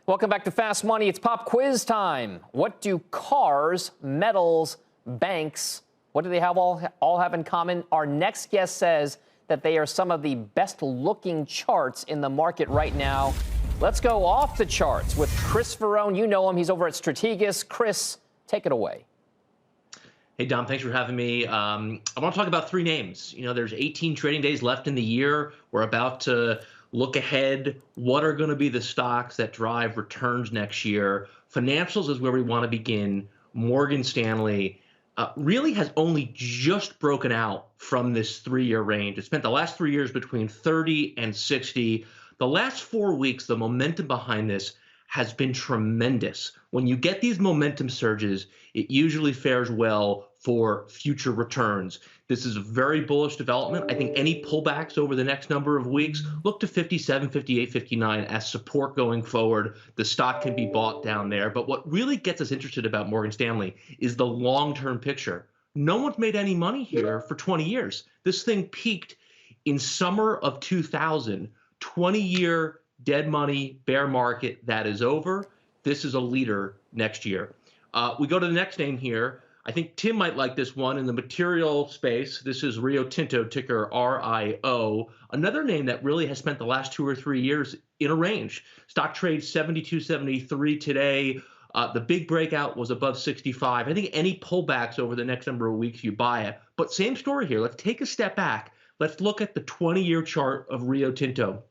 Welcome back to Fast Money. It's pop quiz time. What do cars, metals, banks, what do they all have in common? Our next guest says that they are some of the best looking charts in the market right now. Let's go off the charts with Chris Verrone. You know him. He's over at Strategas. Chris, take it away. Hey, Dom, thanks for having me. I want to talk about three names. You know, there's 18 trading days left in the year. We're about to look ahead. What are going to be the stocks that drive returns next year? Financials is where we want to begin. Morgan Stanley really has only just broken out from this three-year range. It spent the last 3 years between 30 and 60. The last 4 weeks, the momentum behind this has been tremendous. When you get these momentum surges, it usually fares well for future returns. This is a very bullish development. I think any pullbacks over the next number of weeks, look to 57, 58, 59 as support going forward. The stock can be bought down there. But what really gets us interested about Morgan Stanley is the long-term picture. No one's made any money here for 20 years. This thing peaked in summer of 2000, 20-year dead money bear market. That is over. This is a leader next year. We go to the next name here. I think Tim might like this one in the material space. This is Rio Tinto, ticker RIO. Another name that really has spent the last 2 or 3 years in a range. Stock trades 72.73 today. The big breakout was above 65. I think any pullbacks over the next number of weeks, you buy it. But same story here. Let's take a step back. Let's look at the 20-year chart of Rio Tinto.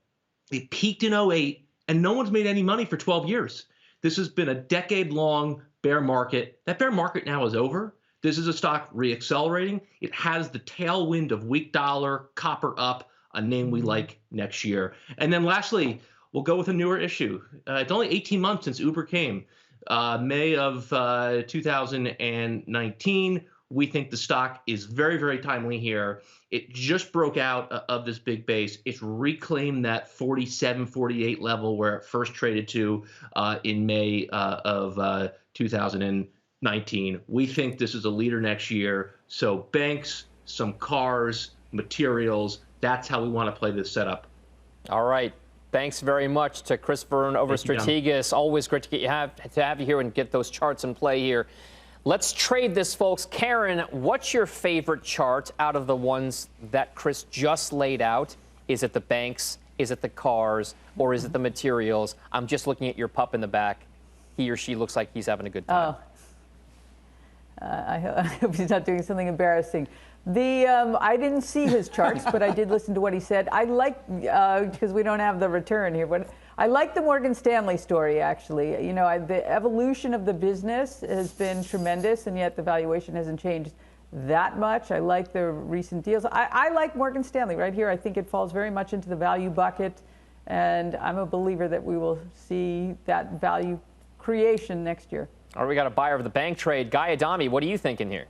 It peaked in 08, and no one's made any money for 12 years. This has been a decade-long bear market. That bear market now is over. This is a stock reaccelerating. It has the tailwind of weak dollar, copper up, a name we like next year. And then lastly, we'll go with a newer issue. It's only 18 months since Uber came. May of 2019. We think the stock is very, very timely here. It just broke out of this big base. It's reclaimed that 47, 48 level where it first traded to in May of 2019. We think this is a leader next year. So banks, some cars, materials, that's how we want to play this setup. All right. Thanks very much to Chris Verrone over Strategas. Always great to have you here and get those charts in play here. Let's trade this, folks. Karen, what's your favorite chart out of the ones that Chris just laid out? Is it the banks? Is it the cars? Or is it the materials? I'm just looking at your pup in the back. He or she looks like he's having a good time. I hope he's not doing something embarrassing. I didn't see his charts, but I did listen to what he said. I like, because we don't have the return here, but I like the Morgan Stanley story, actually. You know, the evolution of the business has been tremendous, and yet the valuation hasn't changed that much. I like the recent deals. I like Morgan Stanley right here. I think it falls very much into the value bucket, and I'm a believer that we will see that value creation next year. All right, we got a buyer of the bank trade. Guy Adami, what are you thinking here?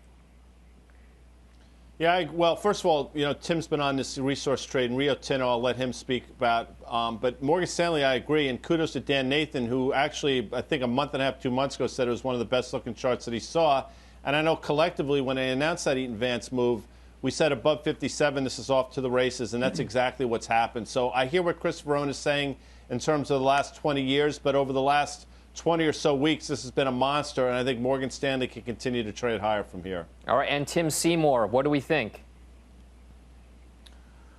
Yeah, well, first of all, you know, Tim's been on this resource trade, and Rio Tinto, I'll let him speak about. But Morgan Stanley, I agree, and kudos to Dan Nathan, who actually, I think a month and a half, 2 months ago, said it was one of the best-looking charts that he saw. And I know collectively, when they announced that Eaton Vance move, we said above 57, this is off to the races, and that's exactly what's happened. So I hear what Chris Verrone is saying in terms of the last 20 years, but over the last 20 or so weeks, this has been a monster, and I think Morgan Stanley can continue to trade higher from here. All right, and Tim Seymour, what do we think?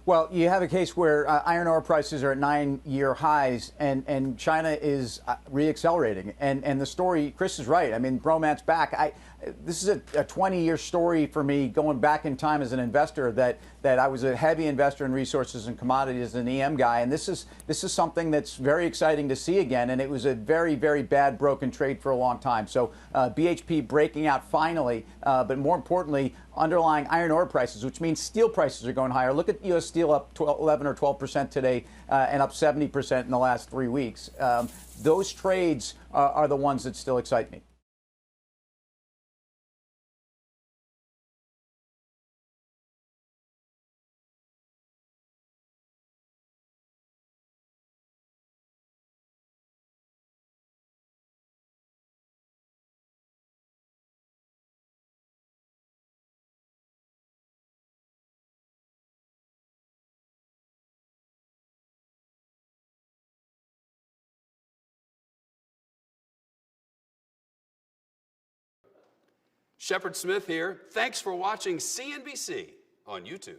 Well, you have a case where iron ore prices are at 9-year highs, and China is reaccelerating. And the story, Chris is right. I mean, bromance back. This is a 20-year story for me, going back in time as an investor, that I was a heavy investor in resources and commodities as an EM guy. And this is something that's very exciting to see again. And it was a very, very bad broken trade for a long time. So BHP breaking out finally, but more importantly, underlying iron ore prices, which means steel prices are going higher. Look at U.S. steel up 11 or 12% today and up 70% in the last 3 weeks. Those trades are the ones that still excite me. Shepard Smith here. Thanks for watching CNBC on YouTube.